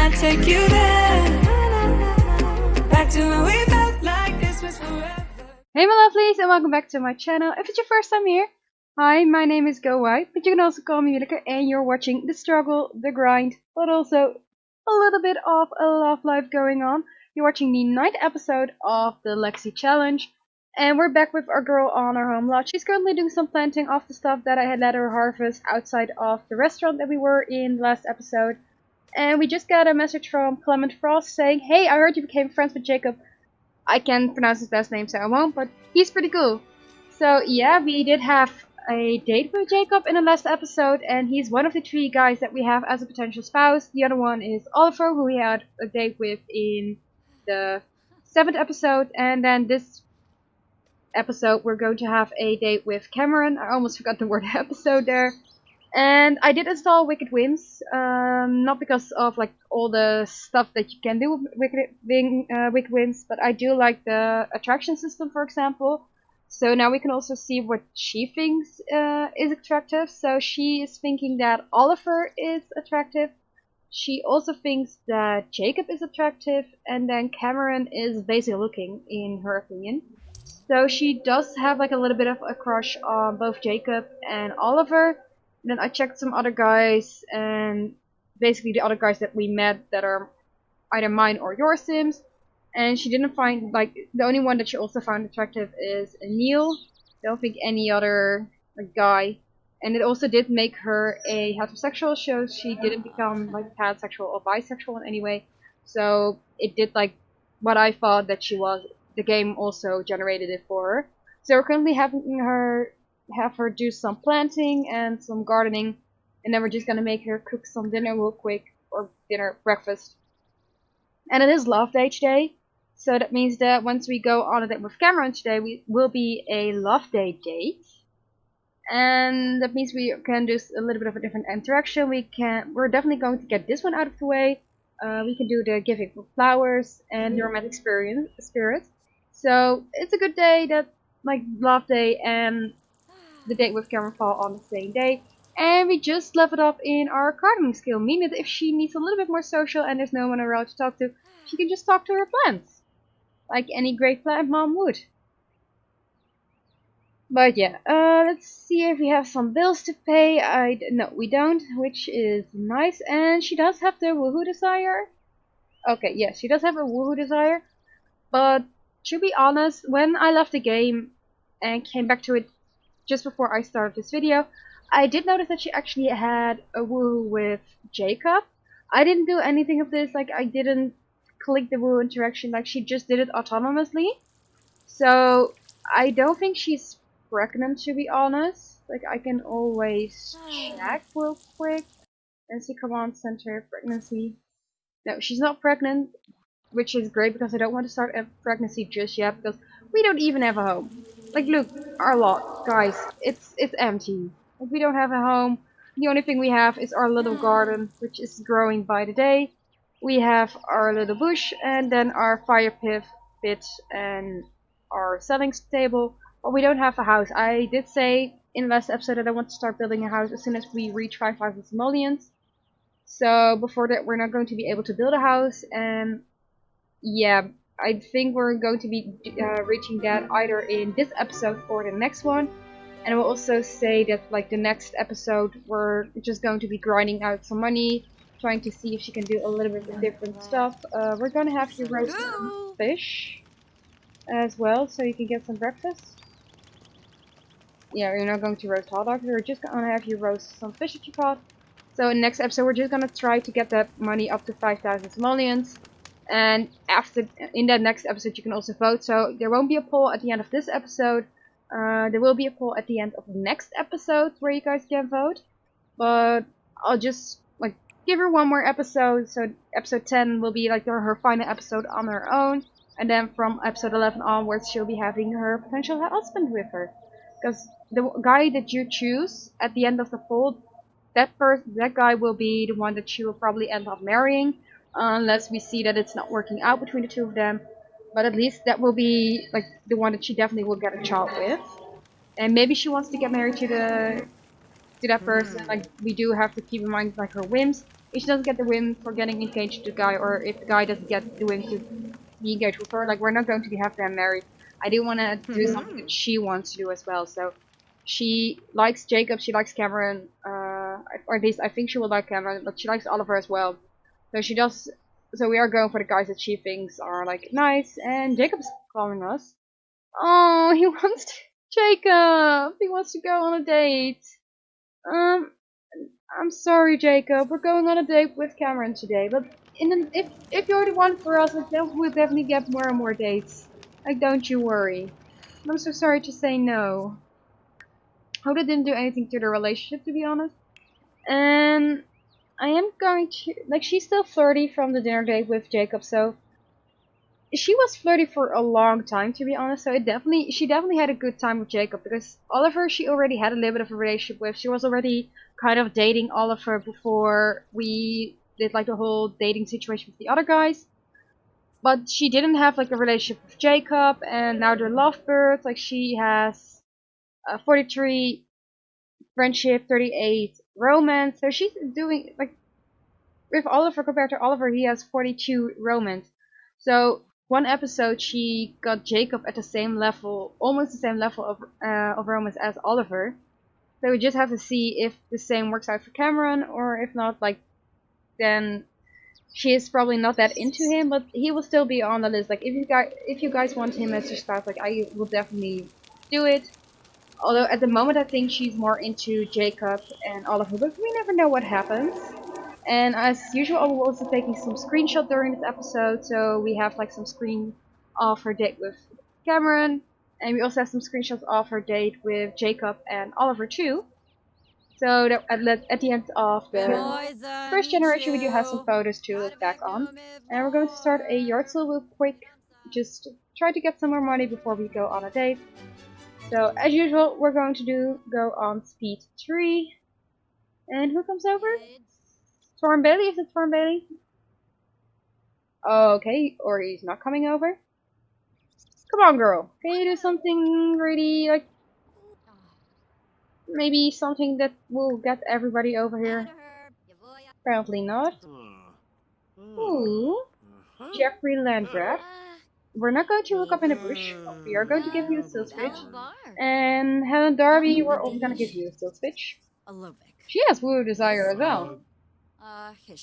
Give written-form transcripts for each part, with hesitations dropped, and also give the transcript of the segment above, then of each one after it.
I take you there? Back to when we felt like this was forever. Hey my lovelies, and welcome back to my channel. If it's your first time here, hi, my name is Go White, but you can also call me Willeke, and you're watching the struggle, the grind, but also a little bit of a love life going on. You're watching the 9th episode of the Lexi challenge, and we're back with our girl on our home lot. She's currently doing some planting of the stuff that I had let her harvest outside of the restaurant that we were in last episode. And we just got a message from Clement Frost saying, hey, I heard you became friends with Jacob. I can't pronounce his last name, so I won't, but he's pretty cool. So yeah, we did have a date with Jacob in the last episode, and he's one of the 3 guys that we have as a potential spouse. The other one is Oliver, who we had a date with in the 7th episode, and then this episode we're going to have a date with Cameron. I almost forgot the word episode there. And I did install Wicked Whims, not because of like all the stuff that you can do with Wicked Whims, but I do like the attraction system, for example. So now we can also see what she thinks is attractive. So she is thinking that Oliver is attractive. She also thinks that Jacob is attractive, and then Cameron is basic looking, in her opinion. So she does have like a little bit of a crush on both Jacob and Oliver. Then I checked some other guys, and basically the other guys that we met that are either mine or your Sims. And she didn't find, like, the only one that she also found attractive is Neil. I don't think any other guy. And it also did make her a heterosexual, so she didn't become like pansexual or bisexual in any way. So it did like what I thought that she was. The game also generated it for her. So we're currently having her do some planting and some gardening, and then we're just gonna make her cook some dinner real quick, or breakfast. And it is love day today, so that means that once we go on a date with Cameron today, we will be a love day date, and that means we can do a little bit of a different interaction. We're definitely going to get this one out of the way. We can do the giving with flowers and the romantic spirit. So it's a good day, that like love day and the date with Cameron fall on the same day. And we just leveled up in our gardening skill, meaning that if she needs a little bit more social and there's no one around to talk to, she can just talk to her plants, like any great plant mom would. But yeah, let's see if we have some bills to pay. No, we don't, which is nice. And she does have the woohoo desire. Okay, yes, she does have a woohoo desire. But to be honest, when I left the game and came back to it just before I started this video, I did notice that she actually had a woo with Jacob. I didn't do anything of this, like I didn't click the woo interaction, like she just did it autonomously. So I don't think she's pregnant, to be honest. Like I can always check real quick. NC Command Center, pregnancy. No, she's not pregnant, which is great because I don't want to start a pregnancy just yet, because we don't even have a home. Like, look, our lot, guys, it's empty. Like, we don't have a home. The only thing we have is our little garden, which is growing by the day. We have our little bush, and then our fire pit and our selling table. But we don't have a house. I did say in last episode that I want to start building a house as soon as we reach 5,000 simoleons. So before that, we're not going to be able to build a house, and yeah, I think we're going to be reaching that either in this episode or the next one. And I will also say that like the next episode we're just going to be grinding out some money, trying to see if she can do a little bit of different stuff. We're gonna have you roast some fish as well, so you can get some breakfast. Yeah, we're not going to roast hot dogs, we're just gonna have you roast some fish that you caught. So in the next episode we're just gonna try to get that money up to 5,000 simoleons. And in that next episode you can also vote, so there won't be a poll at the end of this episode. There will be a poll at the end of the next episode where you guys can vote. But I'll just like give her one more episode, so episode 10 will be like her final episode on her own. And then from episode 11 onwards she'll be having her potential husband with her. Because the guy that you choose at the end of the poll, that guy will be the one that she will probably end up marrying. Unless we see that it's not working out between the 2 of them. But at least that will be like the one that she definitely will get a child with. And maybe she wants to get married to that person. Like, we do have to keep in mind like her whims. if she doesn't get the whim for getting engaged to the guy, or if the guy doesn't get the whim to be engaged with her, like we're not going to have them married. I do want to do something that she wants to do as well. So she likes Jacob, she likes Cameron, or at least I think she will like Cameron, but she likes Oliver as well. So she does. So we are going for the guys that she thinks are like nice, and Jacob's calling us. Oh, he wants to, Jacob. He wants to go on a date. Um, I'm sorry, Jacob. We're going on a date with Cameron today, but if you're the one for us, like, then we'll definitely get more and more dates. Like, don't you worry. I'm so sorry to say no. Hope that didn't do anything to the relationship, to be honest. And I am going to, like, she's still flirty from the dinner date with Jacob, so she was flirty for a long time, to be honest. So she definitely had a good time with Jacob, because Oliver she already had a little bit of a relationship with. She was already kind of dating Oliver before we did like the whole dating situation with the other guys. But she didn't have like a relationship with Jacob, and now they're lovebirds. Like she has 43 friendship, 38 romance. So she's doing like with Oliver compared to Oliver, he has 42 romance. So one episode she got Jacob at the same level, almost the same level of romance as Oliver. So we just have to see if the same works out for Cameron, or if not, like then she is probably not that into him, but he will still be on the list. Like if you guys want him as your spouse, like I will definitely do it. Although at the moment I think she's more into Jacob and Oliver, but we never know what happens. And as usual, I will also taking some screenshots during this episode, so we have like some screen of her date with Cameron, and we also have some screenshots of her date with Jacob and Oliver too. So that at the end of the first generation, we do have some photos to look back on. And we're going to start a yard sale real quick, just try to get some more money before we go on a date. So as usual, we're going to go on speed 3. And who comes over? Storm Bailey? Is it Storm Bailey? Okay, or he's not coming over. Come on, girl. Can you do something really, like, maybe something that will get everybody over here? Apparently not. Ooh, Jeffrey Landgraf. We're not going to look up in the bush. We are going to give you a sales pitch. And Helen Darby, we're also going to give you a sales pitch. She has Woo Desire as well.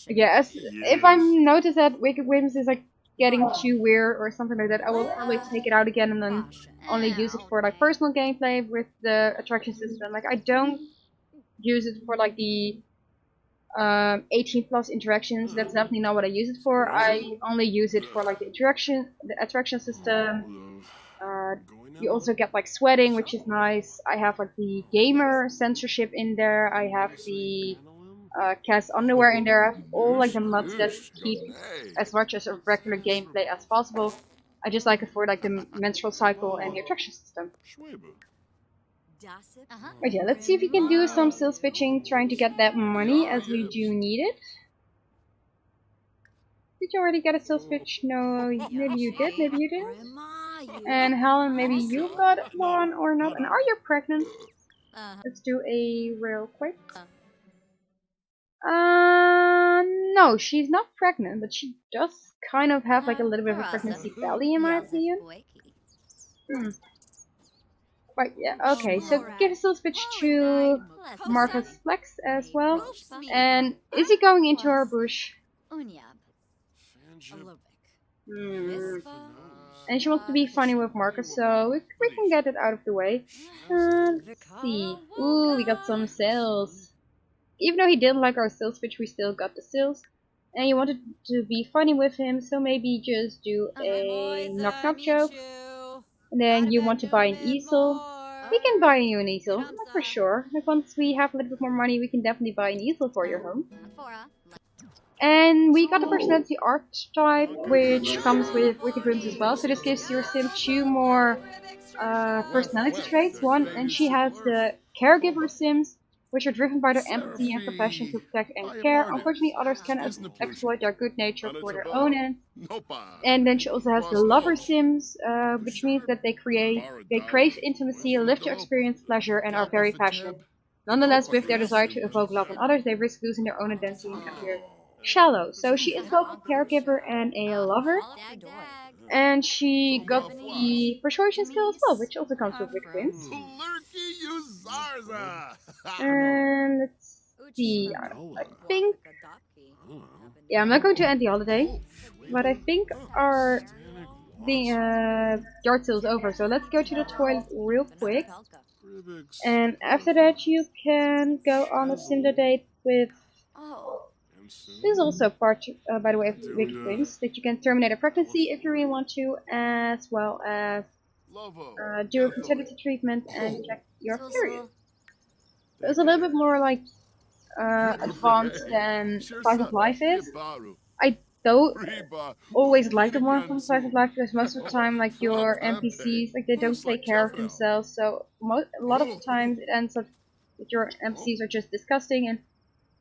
Yes, if I notice that Wicked Whims is like getting too weird or something like that, I will probably take it out again and then only use it for like personal gameplay with the attraction system. Like I don't use it for like the 18 plus interactions. That's definitely not what I use it for. I only use it for like the attraction system. You also get like sweating, which is nice. I have like the gamer censorship in there. I have the cast underwear in there. I have all like the mods that keep as much as a regular gameplay as possible. I just like it for like the menstrual cycle and the attraction system. But yeah, let's see if we can do some sales pitching, trying to get that money as we do need it. Did you already get a sales pitch? No, maybe you did, maybe you didn't. And Helen, maybe you got one or not. And are you pregnant? Let's do a real quick. No, she's not pregnant, but she does kind of have like a little bit of a pregnancy belly in my opinion. But yeah, okay, so give a sales pitch to Marcus Flex as well. And is he going into our bush? And she wants to be funny with Marcus, so we can get it out of the way. Let's see. Ooh, we got some sales. Even though he didn't like our sales pitch, we still got the sales. And you wanted to be funny with him, so maybe just do a knock knock joke. And then you want to buy an easel. We can buy you an easel, for sure. Like once we have a little bit more money, we can definitely buy an easel for your home. And we got the personality archetype, which comes with Wicked Whims as well. So this gives your sim 2 more personality traits. One, and she has the caregiver sims, which are driven by their empathy and compassion to protect and care. Unfortunately, others can exploit their good nature for their own ends. And then she also has the lover sims, which means that they crave intimacy, live to experience pleasure, and are very passionate. Nonetheless, with their desire to evoke love in others, they risk losing their own identity and appear. shallow. So she is both a caregiver and a lover. And she got the persuasion skill as well, which also comes with Wicked Wins. And let's see, I think, yeah, I'm not going to end the holiday, but I think the yard sale is over, so let's go to the toilet real quick. And after that you can go on a Tinder date with, this is also part, by the way, of Wicked Wins, that you can terminate a pregnancy if you really want to, as well as do a fertility treatment and check your period. So it's a little bit more like advanced than Slice of Life is. I don't always like the one from Slice of Life because most of the time, like your NPCs, like they don't take care of themselves. So a lot of the times it ends up that your NPCs are just disgusting and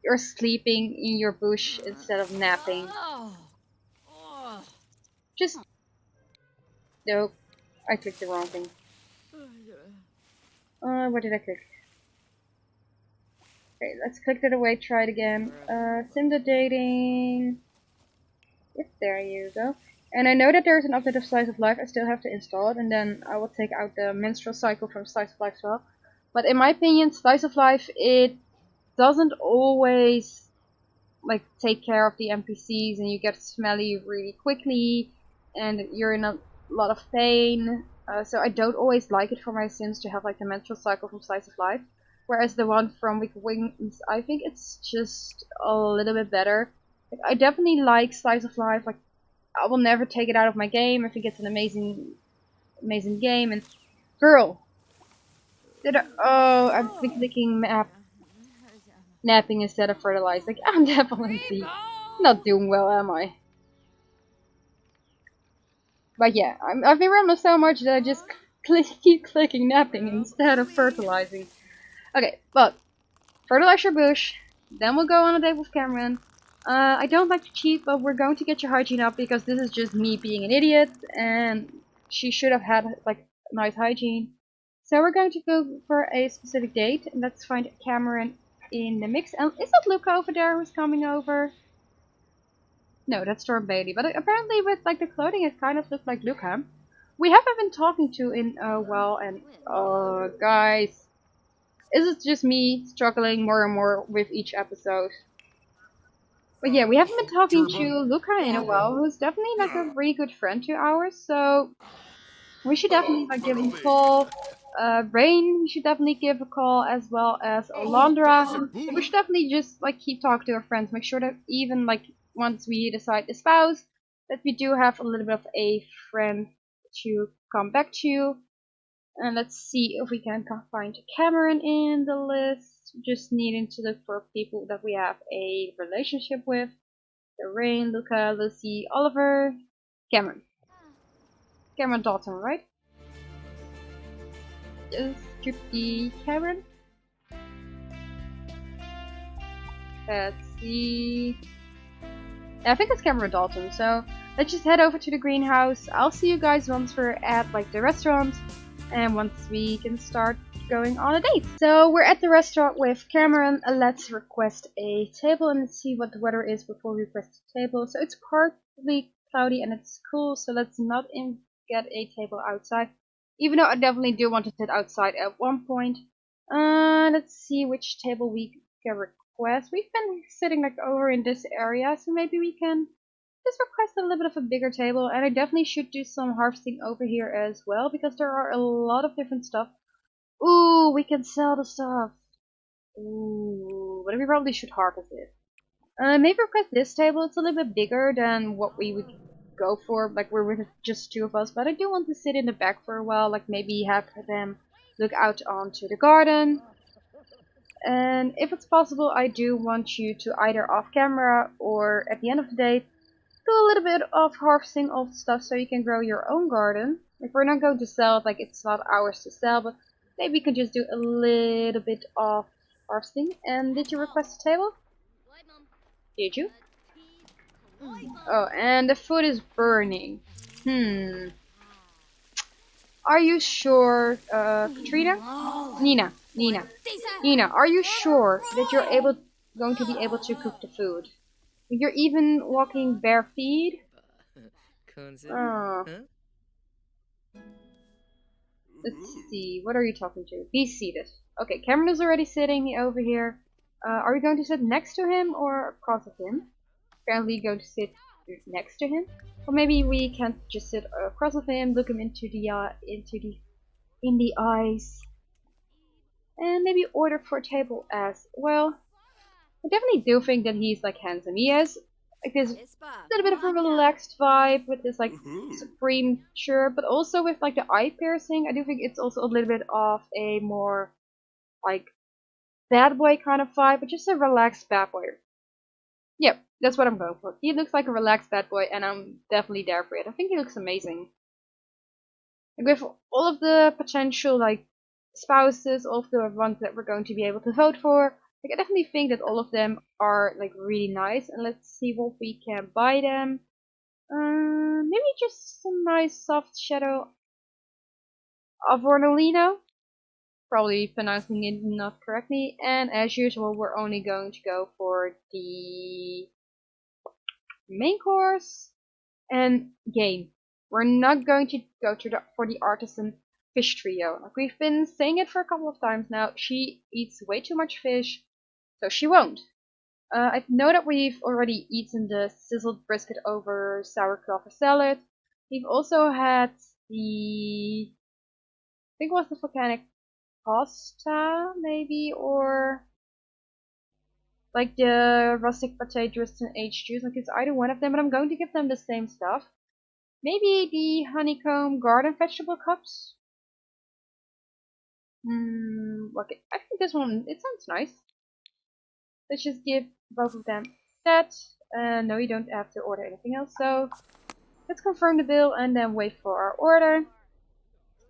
you're sleeping in your bush instead of napping. Just nope, I clicked the wrong thing. What did I click? Okay, let's click that away. Try it again. Tinder dating. Yep, there you go. And I know that there's an update of Slice of Life. I still have to install it, and then I will take out the menstrual cycle from Slice of Life as well. But in my opinion, Slice of Life, it doesn't always like take care of the NPCs, and you get smelly really quickly, and you're in a lot of pain. So I don't always like it for my Sims to have like the menstrual cycle from Slice of Life. Whereas the one from Wicked Wings, I think it's just a little bit better. Like, I definitely like Slice of Life. Like, I will never take it out of my game. I think it's an amazing game. And girl, oh, I've been clicking napping instead of fertilize. Like, I'm definitely not doing well, am I? But yeah, I've been rambling so much that I just keep clicking napping instead of fertilizing. Okay, but fertilize your bush, then we'll go on a date with Cameron. I don't like to cheat, but we're going to get your hygiene up because this is just me being an idiot, and she should have had like nice hygiene. So we're going to go for a specific date, and let's find Cameron in the mix. And is that Luca over there who's coming over? No, that's Storm Bailey. But apparently with like the clothing, it kind of looks like Luca. We haven't been talking to in a while, and guys, is it just me struggling more and more with each episode? But yeah, we haven't been talking to Luca in a while, who's definitely like a really good friend to ours, so we should definitely like give him a call. Rain, we should definitely give a call, as well as Alondra. We should definitely just like keep talking to our friends, make sure that even like once we decide the spouse, that we do have a little bit of a friend to come back to. And let's see if we can find Cameron in the list. Just needing to look for people that we have a relationship with. Rain, Luca, Lucy, Oliver, Cameron. Cameron Dalton, right? Yes, should be Cameron. Let's see. I think it's Cameron Dalton, so let's just head over to the greenhouse. I'll see you guys once we're at like the restaurant and once we can start going on a date. So we're at the restaurant with Cameron. Let's request a table and let's see what the weather is before we request a table. So it's partly cloudy and it's cool, so let's not get a table outside. Even though I definitely do want to sit outside at one point. Let's see which table we can request. We've been sitting like over in this area, so maybe we can just request a little bit of a bigger table. And I definitely should do some harvesting over here as well, because there are a lot of different stuff. Ooh, we can sell the stuff. Ooh, but we probably should harvest it. Maybe request this table. It's a little bit bigger than what we would go for, like we're with just two of us, but I do want to sit in the back for a while, like maybe have them look out onto the garden. And if it's possible, I do want you to either off camera or at the end of the day do a little bit of harvesting of stuff so you can grow your own garden. If we're not going to sell it, like it's not ours to sell, but maybe we can just do a little bit of harvesting. And did you request a table? Did you? Oh, and the food is burning. Are you sure, Katrina? Nina, Nina, are you sure that you're going to be able to cook the food? You're even walking bare feet. Contestant? Oh, Huh? let's see. What are you talking to? Be seated. Okay, Cameron is already sitting over here. Are we going to sit next to him or across of him? Apparently going to sit next to him. Or maybe we can just sit across of him, look him into the in the eyes, and maybe order for a table as well. I definitely do think that he's like handsome. He has like this little bit of a relaxed vibe with this like supreme shirt, but also with like the eye piercing. I do think it's also a little bit of a more like bad boy kind of vibe, but just a relaxed bad boy. Yep, that's what I'm going for. He looks like a relaxed bad boy, and I'm definitely there for it. I think he looks amazing. Like with all of the potential like spouses, all of the ones that we're going to be able to vote for, like I definitely think that all of them are like really nice. And let's see what we can buy them. Maybe just some nice soft shadow of Ornolino. Probably pronouncing it not correctly. And as usual, we're only going to go for the main course and game. We're not going to go to for the artisan fish trio. Like we've been saying it for a couple of times now, she eats way too much fish, so she won't. I know that we've already eaten the sizzled brisket over sauerkraut salad. We've also had the, I think it was the volcanic pasta, maybe, or like the rustic potatoes and H juice. Like it's either one of them, but I'm going to give them the same stuff. Maybe the honeycomb garden vegetable cups. Okay, I think this one, it sounds nice. Let's just give both of them that. No, you don't have to order anything else. So let's confirm the bill and then wait for our order.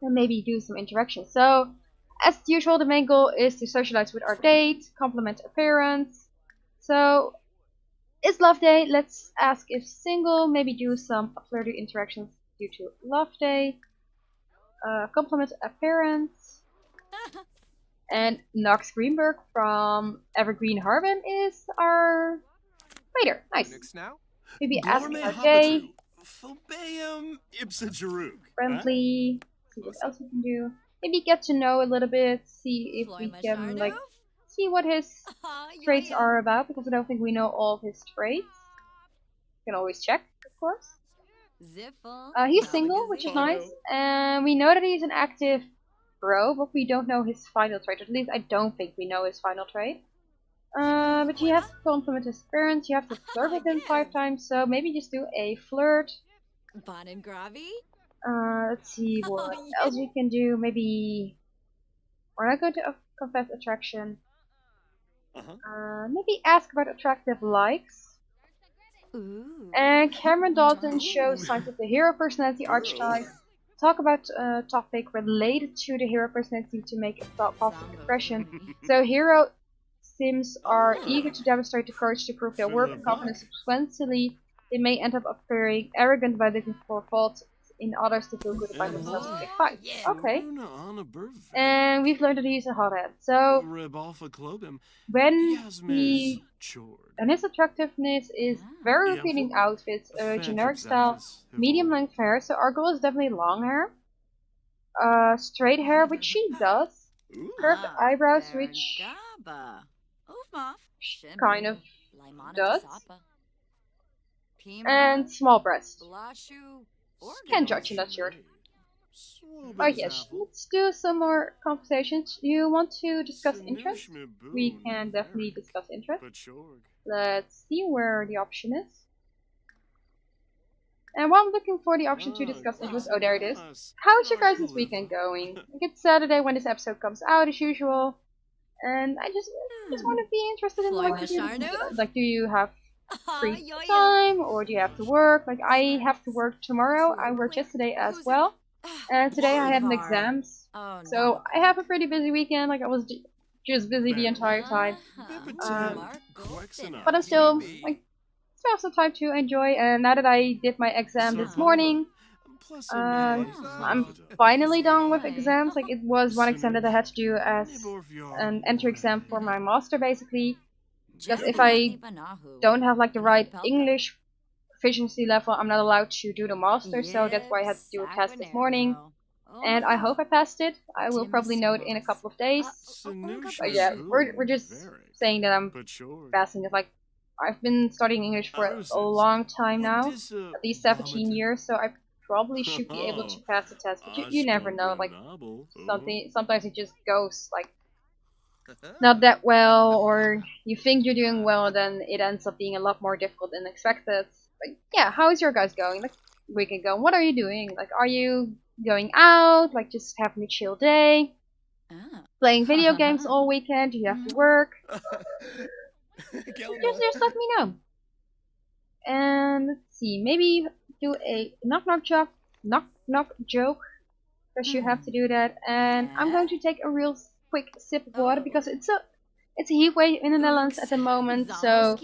And maybe do some interaction. So, as usual, the main goal is to socialize with our date, compliment appearance. So, it's love day. Let's ask if single. Maybe do some flirty interactions due to love day. Compliment appearance. And Knox Greenberg from Evergreen Harbin is our waiter. Nice. Maybe ask our day. Friendly. See what else we can do. Maybe get to know a little bit. See if we can like see what his traits are about, because I don't think we know all of his traits. You can always check, of course. He's single, which is nice, and we know that he's an active bro, but we don't know his final trait. At least I don't think we know his final trait. But you have to compliment his appearance. You have to flirt with him 5 times, so maybe just do a flirt. Let's see what else we can do. Maybe we're not going to confess attraction. Maybe ask about attractive likes. And Cameron Dalton shows signs of the hero personality archetype. Talk about a topic related to the hero personality to make a positive impression. So hero sims are eager to demonstrate the courage to prove their worth and confidence. Subsequently, they may end up appearing arrogant by looking for faults in others to feel good about themselves and take fights. Okay. And we've learned that he's a hothead. So when he and his attractiveness is very revealing outfits, generic style, medium length hair. So our goal is definitely long hair. Straight hair, which she does. Curved eyebrows, which kind of does. And small breast. Can't judge in that shirt. Oh yes, let's do some more conversations. You want to discuss interest? We can definitely discuss interest. Let's see where the option is. And while I'm looking for the option to discuss interest, oh there it is. How's your guys' weekend going? It's Saturday when this episode comes out as usual. And I just want to be interested in what you do. Like, do you have free time or do you have to work? Like, I have to work tomorrow. I worked yesterday as well. And today I had an exams. So I have a pretty busy weekend. Like, I was just busy the entire time. But I'm still, like, still have some time to enjoy. And now that I did my exam this morning, I'm finally done with exams. Like, it was one exam that I had to do as an entry exam for my master, basically. Because if I don't have like the right English proficiency level, I'm not allowed to do the master, so that's why I had to do a test this morning. And I hope I passed it. I will probably know it in a couple of days. But yeah, we're just saying that I'm passing it. Like, I've been studying English for a long time now, at least 17 years, so I probably should be able to pass the test. But you never know. Like, sometimes it just goes like not that well, or you think you're doing well, then it ends up being a lot more difficult than expected. But yeah, how is your guys going? Like, weekend going? What are you doing? Like, are you going out? Like, just having a chill day? Playing video games all weekend? Do you have to work? Just let me know. And let's see, maybe do a knock knock joke, because you have to do that. And I'm going to take a real quick sip of water because it's a heat wave in the Netherlands at the moment, so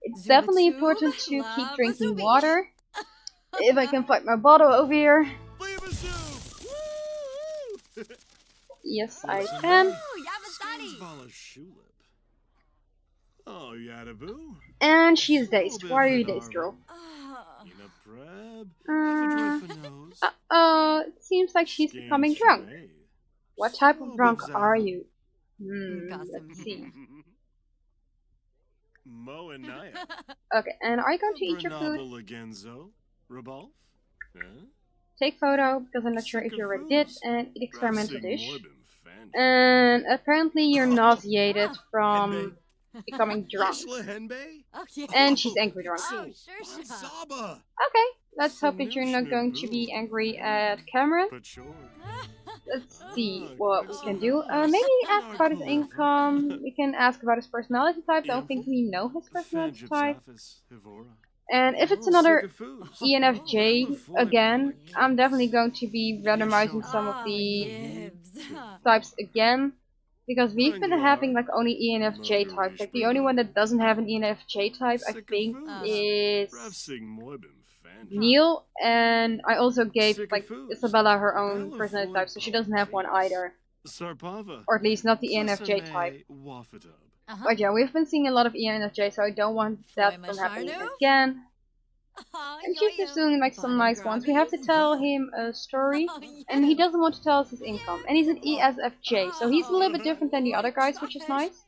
it's definitely important to keep drinking water. If I can find my bottle over here. Yes, I can. And she is dazed. Why are you dazed, girl? It seems like she's becoming drunk. What type of drunk are you? Let's see. Okay, and are you going to eat your food? Take photo, because I'm not sure if you already did, and eat experimental dish. And apparently you're nauseated from becoming drunk. And she's angry drunk. Okay, let's hope that you're not going to be angry at Cameron. Let's see what we can do. Maybe ask about his income. We can ask about his personality type. Don't think we know his personality type. And if it's another ENFJ again, I'm definitely going to be randomizing some of the types again. Because we've been having like only ENFJ types. Like the only one that doesn't have an ENFJ type, I think, is Neil. And I also gave like Isabella her own personality type, so she doesn't have one either. Or at least not the ENFJ type. But yeah, we've been seeing a lot of ENFJ, so I don't want that from happening again. And she's just doing like some nice ones. We have to tell him a story, and he doesn't want to tell us his income. And he's an ESFJ, so he's a little bit different than the other guys, which is nice.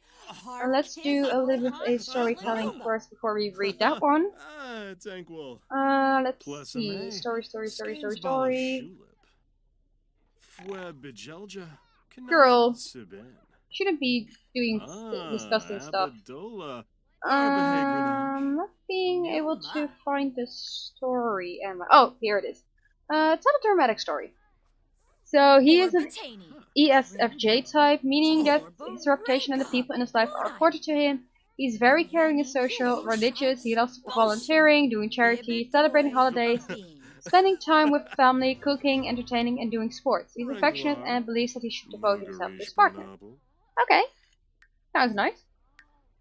And let's do a little bit of a storytelling first before we read that one. Let's see. Story. Girl, shouldn't be doing disgusting stuff. Not being able to find the story. Oh, here it is. It's not a dramatic story. So he is an ESFJ type, meaning that his reputation and the people in his life are important to him. He's very caring and social, religious. He loves volunteering, doing charity, celebrating holidays, spending time with family, cooking, entertaining, and doing sports. He's affectionate and believes that he should devote himself to his partner. Okay, sounds nice.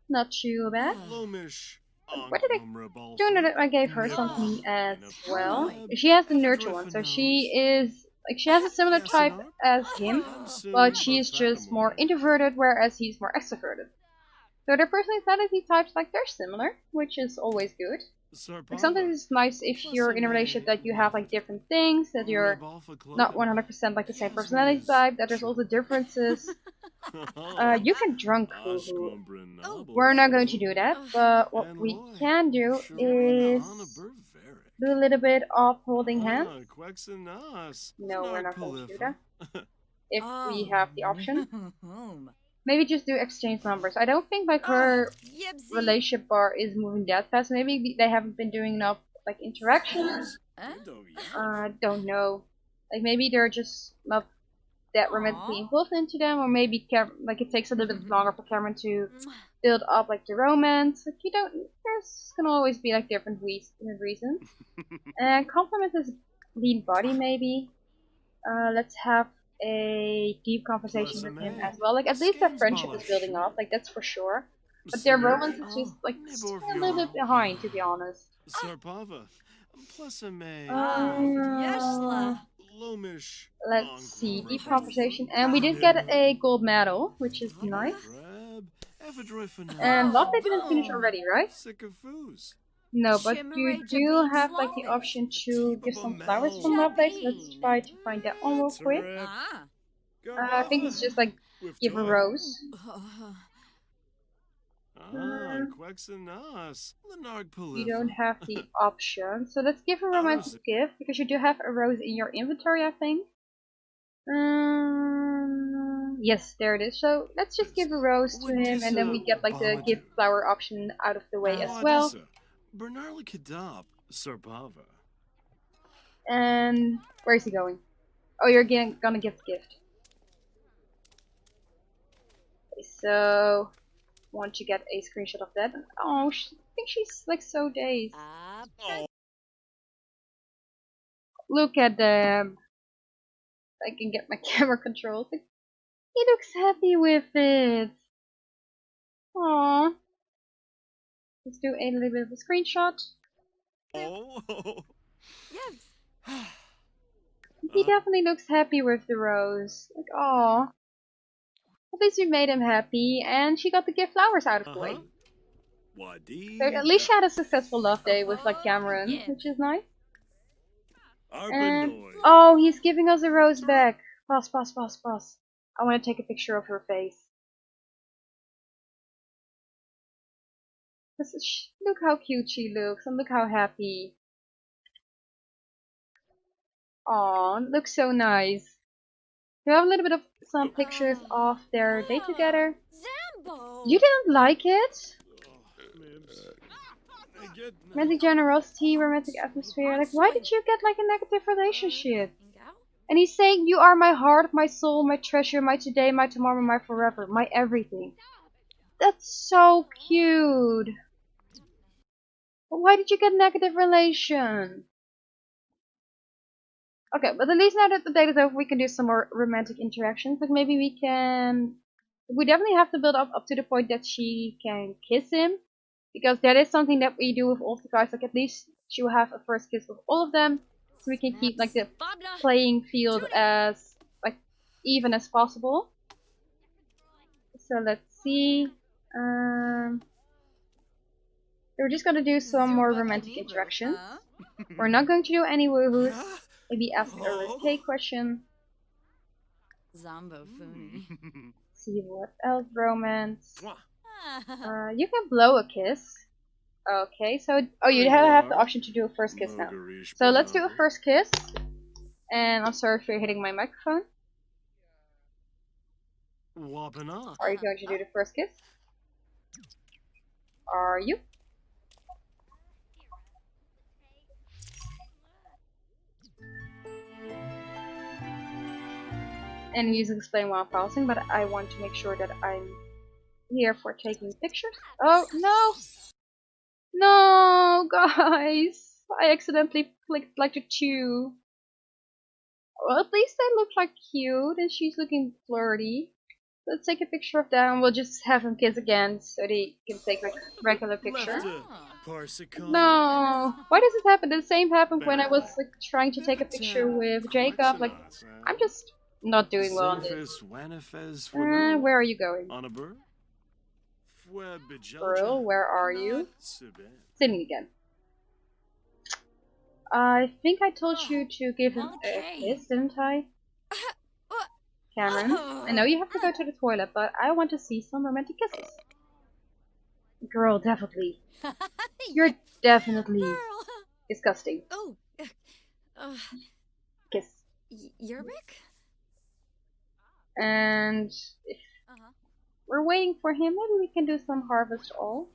Not too bad. What did I do? I gave her something as well. She has the nurture one, so she is like she has a similar type as him, but she is just more introverted, whereas he's more extroverted. So their personality types, like, they're similar, which is always good. Like, sometimes it's nice if you're in a relationship that you have like different things, that you're not 100% like the same personality type, that there's also differences. You can drunk hoo-hoo. We're not going to do that, but what we can do is do a little bit of holding hands. No, we're not going to do that. If we have the option. Maybe just do exchange numbers. I don't think like her relationship bar is moving that fast. Maybe they haven't been doing enough like interactions. Don't know. Like maybe they're just not that romantically involved into them, or maybe like it takes a little bit longer for Cameron to build up like the romance. Like you don't. There's gonna always be like different reasons. And compliment his lean body maybe. Let's have a deep conversation with him as well. Like at least their friendship is building up. Like that's for sure. But their romance is just like still a little bit behind, to be honest. Let's see, deep conversation, and we did get a gold medal, which is nice. And love they didn't finish already, right? No, but you do have like the option to give some flowers from Lovelace. Let's try to find that one real quick. I think it's just like give a rose. You don't have the option. So let's give a romantic gift because you do have a rose in your inventory, I think. Yes, there it is. So let's just give a rose to him and then we get like the give flower option out of the way as well. And where is he going? Oh, you're gonna give the gift. Okay, so want to get a screenshot of that. Oh, I think she's like so dazed. Look at them. I can get my camera controls. Like, he looks happy with it. Aww. Let's do a little bit of a screenshot. He definitely looks happy with the rose. Like, aww. At least we made him happy, and she got to give flowers out of the way. So at least she had a successful love day with like Cameron, which is nice. And oh, he's giving us a rose back. Pause, pause, pause, pause. I want to take a picture of her face. Look how cute she looks, and look how happy. Aw, looks so nice. We have a little bit of some pictures of their day together. You didn't like it? Romantic generosity, romantic atmosphere. Like, why did you get like a negative relationship? And he's saying, you are my heart, my soul, my treasure, my today, my tomorrow, my forever, my everything. That's so cute. But why did you get a negative relation? Okay, but at least now that the date is over, we can do some more romantic interactions. Like maybe we can... We definitely have to build up to the point that she can kiss him. Because that is something that we do with all the guys. Like at least she will have a first kiss with all of them. So we can keep like the playing field as like even as possible. So let's see. We're just gonna do some more romantic interactions. We're not going to do any woohoos. Maybe ask a risque question. See what else, romance. You can blow a kiss. Okay, so oh, you have the option to do a first kiss now. So let's do a first kiss. And I'm sorry for hitting my microphone. Are you going to do the first kiss? Are you? And he's explaining while I'm pausing, but I want to make sure that I'm here for taking pictures. Oh, no! No, guys! I accidentally clicked like the 2. Well, at least they look like cute, and she's looking flirty. Let's take a picture of them. We'll just have them kiss again, so they can take like a regular picture. No, why does it happen? The same happened when I was like trying to take a picture with Jacob. Like, I'm just not doing well on this. Where are you going? Pearl, where are you? Sitting again. I think I told you to give him a kiss, didn't I? Cameron, I know you have to go to the toilet, but I want to see some romantic kisses. Girl, definitely. You're definitely disgusting. Kiss. And if we're waiting for him, maybe we can do some harvest all.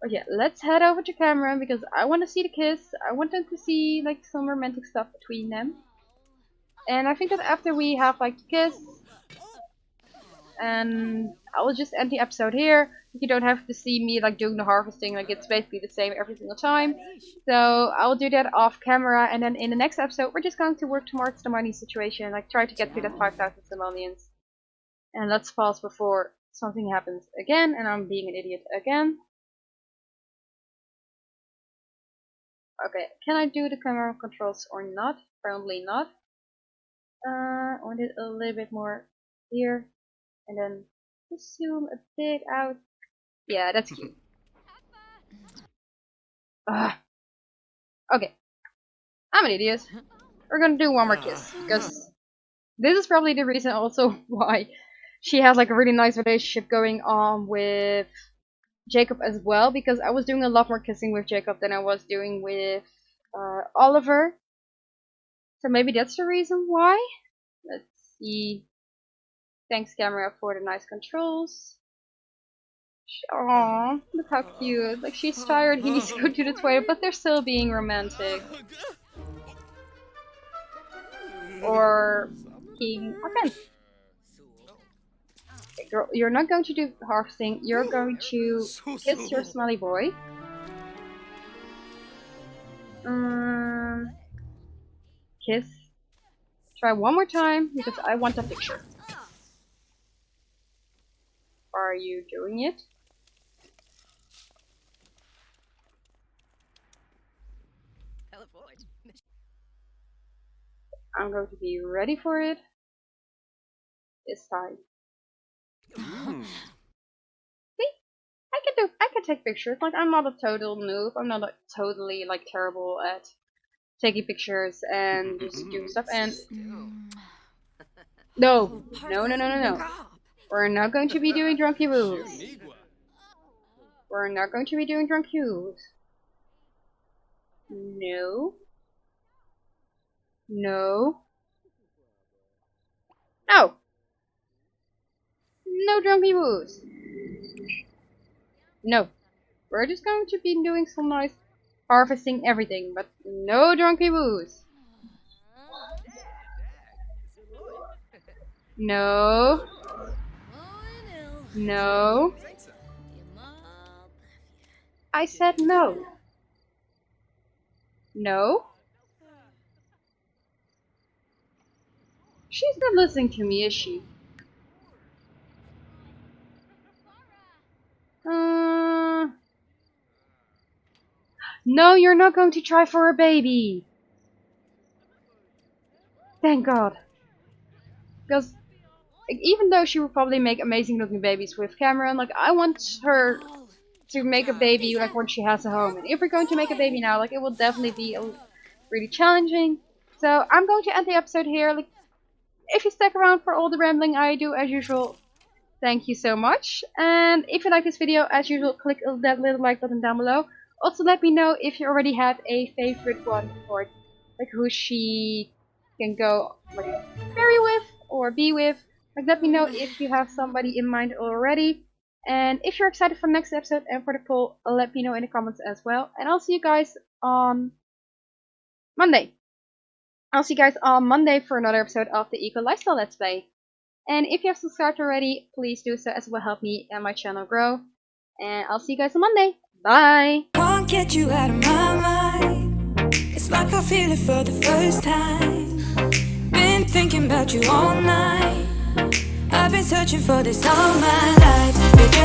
But yeah, let's head over to Cameron because I want to see the kiss. I want them to see like some romantic stuff between them. And I think that after we have like the kiss, and I will just end the episode here. You don't have to see me like doing the harvesting, like it's basically the same every single time. So I will do that off camera, and then in the next episode we're just going to work towards the money situation, like try to get to that 5,000 simoleons. And let's pause before something happens again and I'm being an idiot again. Okay, can I do the camera controls or not? Apparently not. I want it a little bit more here, and then Just zoom a bit out. Yeah, that's cute. Okay, I'm an idiot. We're gonna do one more kiss, because this is probably the reason also why she has like a really nice relationship going on with Jacob as well, because I was doing a lot more kissing with Jacob than I was doing with Oliver. So maybe that's the reason why. Let's see. Thanks, camera, for the nice controls. Aww, look how cute. Like, she's tired, he needs to go to the toilet, but they're still being romantic. Or being... Okay. Okay, girl, you're not going to do harvesting, you're going to kiss your smelly boy. Kiss. Try one more time, because I want a picture. Are you doing it? I'm going to be ready for it this time. See? I can take pictures. Like, I'm not a total noob. I'm not like totally like terrible at taking pictures and just doing stuff. And no. We're not going to be doing drunky woos. We're not going to be doing drunky woos. No. No. No. No drunky woos. No. We're just going to be doing some nice harvesting everything, but no drunky woos. No. No. I said no. No. She's not listening to me, is she? No, you're not going to try for a baby. Thank God. Because like, even though she will probably make amazing looking babies with Cameron, like I want her to make a baby like when she has a home. And if we're going to make a baby now, like it will definitely be really challenging. So I'm going to end the episode here. Like, if you stick around for all the rambling I do as usual, thank you so much. And if you like this video, as usual, click that little like button down below. Also, let me know if you already have a favorite one, or like who she can go like marry with or be with. Like, let me know if you have somebody in mind already. And if you're excited for the next episode and for the poll, let me know in the comments as well. And I'll see you guys on Monday. I'll see you guys on Monday for another episode of the Eco Lifestyle Let's Play. And if you have subscribed already, please do so, as it will help me and my channel grow. And I'll see you guys on Monday. Bye! Can't get you out of my mind. It's like I feel it for the first time. Been thinking about you all night. I've been searching for this all my life. Baby,